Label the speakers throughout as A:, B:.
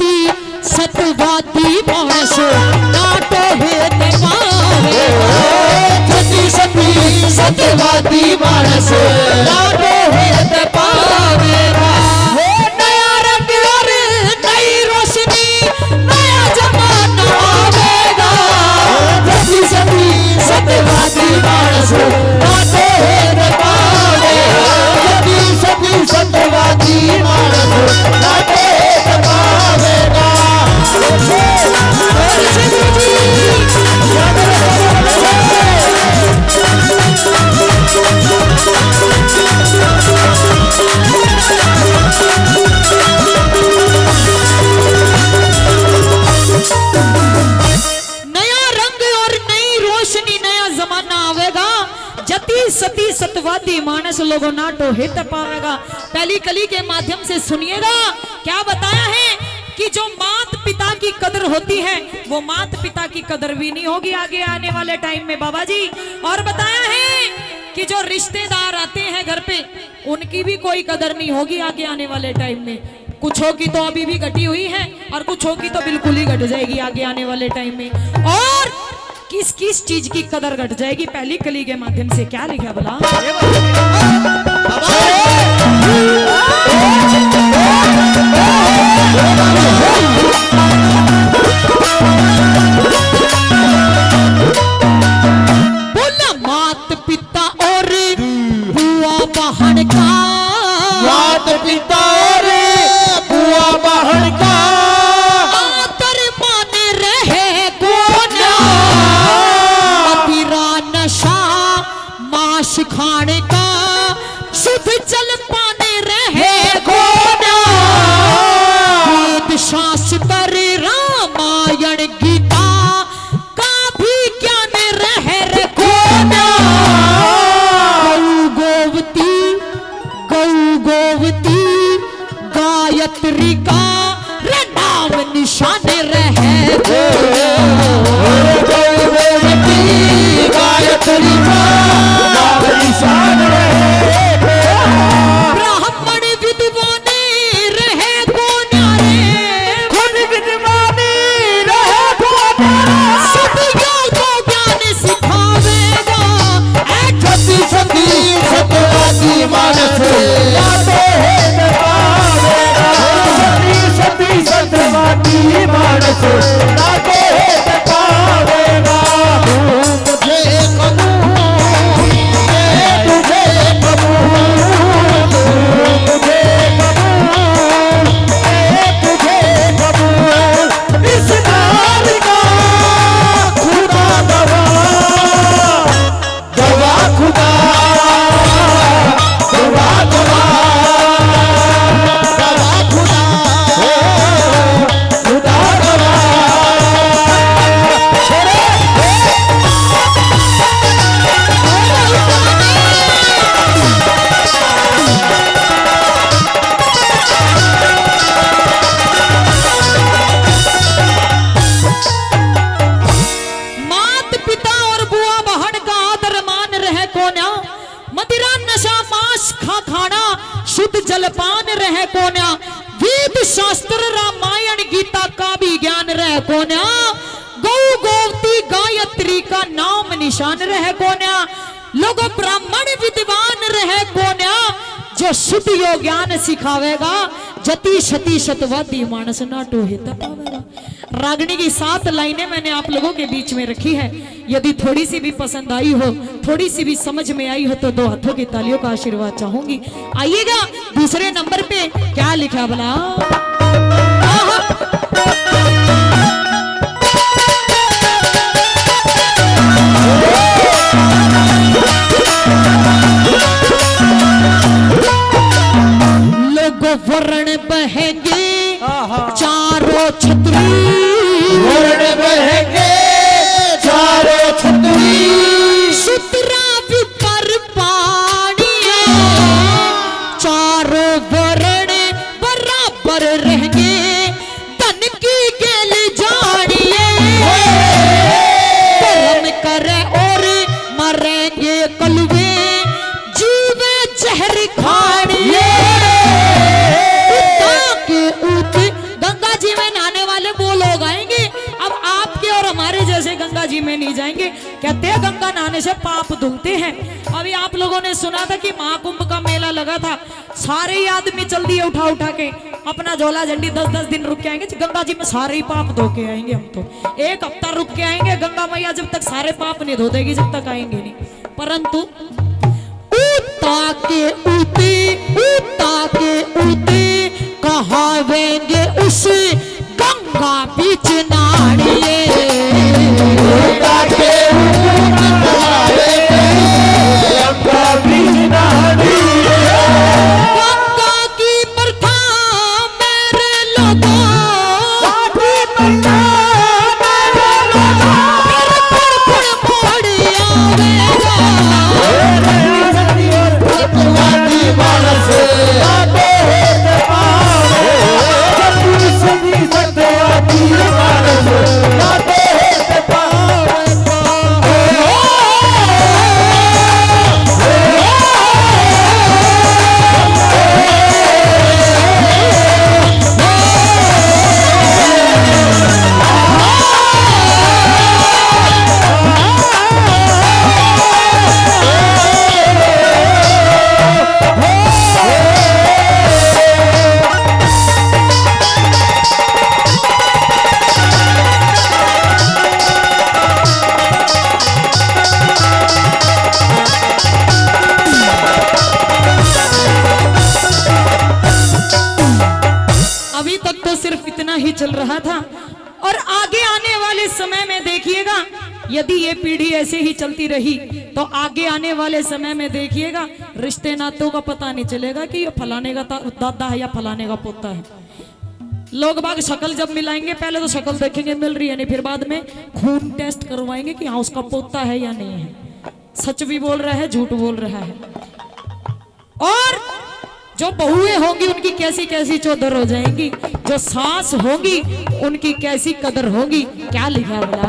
A: सती सतवादी मानस NATO हेत पावेगा।
B: सती सती सत्यवादी मानस NATO हेत पावेगा।
A: नया रंग और नई रोशनी नया जमाना आवेगा।
B: सती सती सत्यवादी मानस नाटो हेत पावेगा। सती सती सत्यवादी मानस नाटो हेत पावेगा।
A: नया रंग और नई रोशनी नया जमाना आवेगा। जति सती सतवादी मानस लोगों नाटो हित पावेगा। पहली कली के माध्यम से सुनिएगा क्या बताया है कि जो मात पिता की कदर होती है वो मात पिता की कदर भी नहीं होगी आगे आने वाले टाइम में बाबा जी। और बताया है कि जो रिश्तेदार आते हैं घर पे उनकी भी कोई कदर नहीं होगी आगे आने वाले टाइम में। कुछों की तो अभी भी घटी हुई है और कुछों की तो बिल्कुल ही घट जाएगी आगे आने वाले टाइम में। और किस किस चीज की कदर घट जाएगी पहली कली के माध्यम से क्या लिखा भला। बोला मात पिता और बुआ बहन का।
B: मात पिता और बुआ बहन का
A: आदर मान रहे कोना। मदिरा नशा मांस खाने का शुद्ध जल पाने रहे कोना। वेद शास्त्र रामायण गीता का भी ज्ञान रहे कोना। गौ गोवती गायत्री का नाम निशान रहे
B: गायत्री का नाम निशान रहे।
A: ब्राह्मण विद्वाने रहे कोन्यारे।
B: खुद विद्वानी रहे
A: सदियों को ज्ञान सिखावेगा।
B: सती सती सत्यवादी मानस नाटो हेत पावेगा। सती सती सत्यवादी मानस नाटो हेत पावेगा। मुझे कबूल मैं तुझे कबूल। मुझे कबूल मैं तुझे कबूल। इस नाम का खुदा गवाह गवाह खुदा गवाह गवाह गवाह खुदा खुदा गवाह।
A: मात पिता और बुआ बहन का आदर मान रहे कोन्या। मदिरा नशा मांस खाना शुद्ध जलपान रहे कोन्या। वेद शास्त्र रामायण गीता का भी ज्ञान रहे कोन्या। गौ गोवती गायत्री का नाम निशान रहे कोन्या। लोगो ब्राह्मण विद्वान रहे कोन्या। जो शुद्ध योग ज्ञान सिखावेगा जति सती सतवादी मानस नाटो हित पावेगा। रागनी की 7 लाइनें मैंने आप लोगों के बीच में रखी है। यदि थोड़ी सी भी पसंद आई हो थोड़ी सी भी समझ में आई हो तो 2 हाथों की तालियों का आशीर्वाद चाहूंगी। आइएगा दूसरे नंबर पे क्या लिखा भला। लोगों वर्ण बहेंगे चारों छतरी।
B: वर्ण बहेंगे चारों छतरी।
A: सुतरा भी पर पानी चारों वर्ण बराबर रहेंगे। धन की गेल जानिए कर्म करे और मरेंगे कलवे। जीवे जहर खानिए गंगा जी में वाले वो लोग आएंगे, अब आपके और हमारे जैसे गंगा जी में नहीं जाएंगे। कहते हैं गंगा नहाने से पाप धुलते हैं। अभी आप लोगों ने सुना था कि महाकुंभ का मेला लगा था, सारे ही आदमी चल दिए उठा उठा के अपना झोला झंडी 10-10 दिन रुक के आएंगे गंगा जी में, सारे ही पाप धो के आएंगे। हम तो 1 हफ्ता रुक के आएंगे, गंगा मैया जब तक सारे पाप नहीं धो देगी जब तक आएंगे नहीं। परंतु उता के ऊते कहावेंगे उस गंगा बीच नाड़िए,
B: गंगा के गंगा बीच नाड़िए,
A: गंगा की प्रथा मेरे लोगों, चल रहा था। और आगे आने वाले समय में देखिएगा, यदि ये पीढ़ी ऐसे ही चलती रही तो आगे आने वाले समय में देखिएगा रिश्ते नातों का पता नहीं चलेगा कि ये फलाने का दादा है या फलाने का पोता है। लोग बाग शक्ल जब मिलाएंगे, पहले तो शक्ल देखेंगे मिल रही है नहीं, फिर बाद में खून टेस्ट करवाएंगे कि हाँ उसका पोता है या नहीं है, सच भी बोल रहा है झूठ बोल रहा है। और जो बहुएं होंगी उनकी कैसी कैसी चौधर हो जाएंगी, जो सास होंगी उनकी कैसी कदर होगी। क्या लिखा है बोला,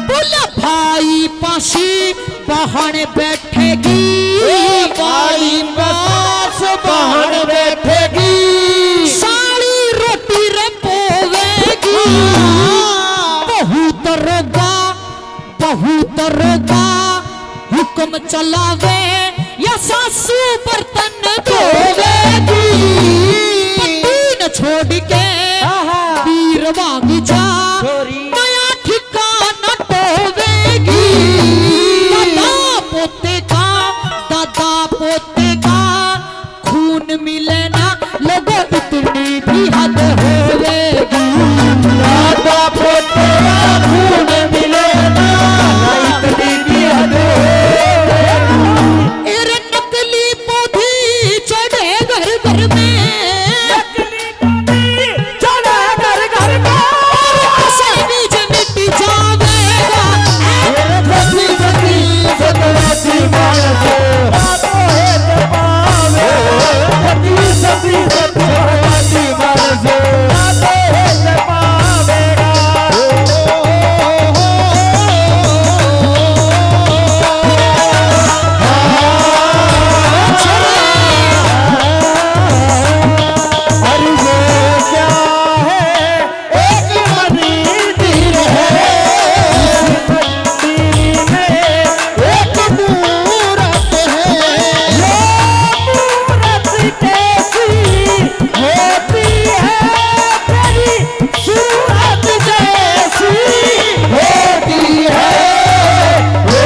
A: बोला भाई पासी बहन बैठेगी,
B: भाई पास बहन बैठेगी,
A: बहुत रोगा हुक्म चलावे या सासू बर्तन धोवेगी, पति न छोड़ के वीर भाग जा नया ठिकाना टोवेगी। दादा पोते का खून मिले ना लोगों इतनी भी हद होवेगी,
B: दादा पोते का खून मिले ना इतनी भी हद होवेगी।
A: एरे नकली पोथी चढ़े घर घर में,
B: नकली पोथी चढ़े घर घर में,
A: असली बीज मिट जावेगा।
B: एरे सती सती सतवासी मानस बातों है पावे, सती सती सतवासी मानस बातों है पावेगा। अरे ये क्या है, एक मंदिर है, इस मंदिर में एक मूरत है, ये मूरत कैसी होती है, तेरी सूरत जैसी होती है। वो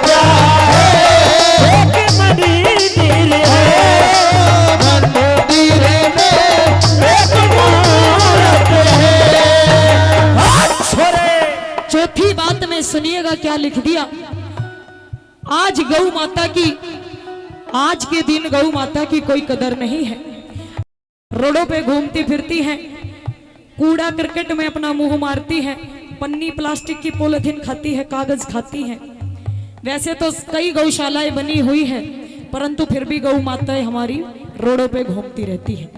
B: क्या है, एक मंदिर है, मंदिर में एक मूरत है। छोरे
A: चौथी बात में सुनिएगा क्या लिख दिया, आज गौ माता की, आज के दिन गौ माता की कोई कदर नहीं है। रोडों पे घूमती फिरती हैं, कूड़ा क्रिकेट में अपना मुंह मारती हैं, पन्नी प्लास्टिक की पॉलिथीन खाती है, कागज खाती हैं। वैसे तो कई गौशालाएं बनी हुई है, परंतु फिर भी गौ माताएं हमारी रोडों पे घूमती रहती हैं।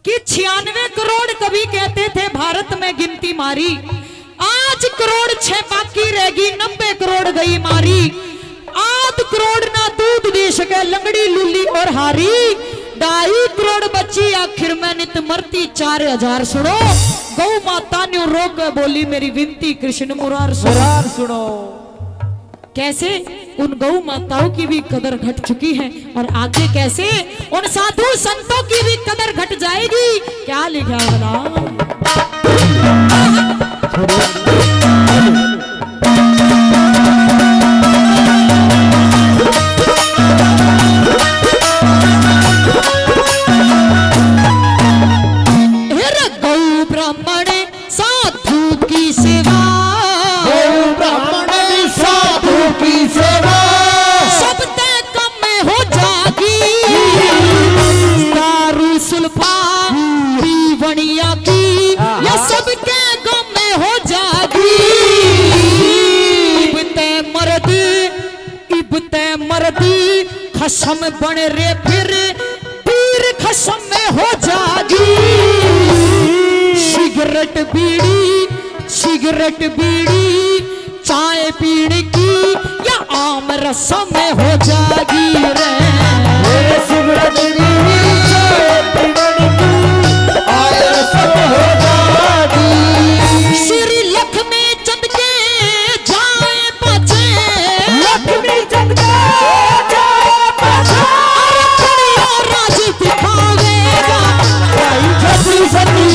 A: कि 96 करोड़ कभी कहते थे भारत में गिनती मारी, आज करोड़ 6 बाकी रहेगी, 90 करोड़ गई मारी। आध करोड़ ना दूध दे सके लंगड़ी लूली और हारी, 2.5 करोड़ बच्ची आखिर में नित मरती 4000। सुनो गौ माता ने रोक बोली मेरी विनती कृष्ण मुरार
B: सुनो।
A: कैसे उन गौ माताओं की भी कदर घट चुकी है और आगे कैसे उन साधु संतों की भी कदर घट जाएगी। क्या लिखा बना खसम बन रे फिर पीर खसम में हो जागी। सिगरेट बीड़ी चाय पीने की या आम रसम में हो जागी रे।
B: सिगरेट बीड़ी चाय पीने की आम रसम हो जागी।
A: श्री लक्ष्मी चंद के जाए बचे,
B: लक्ष्मी चंद के सती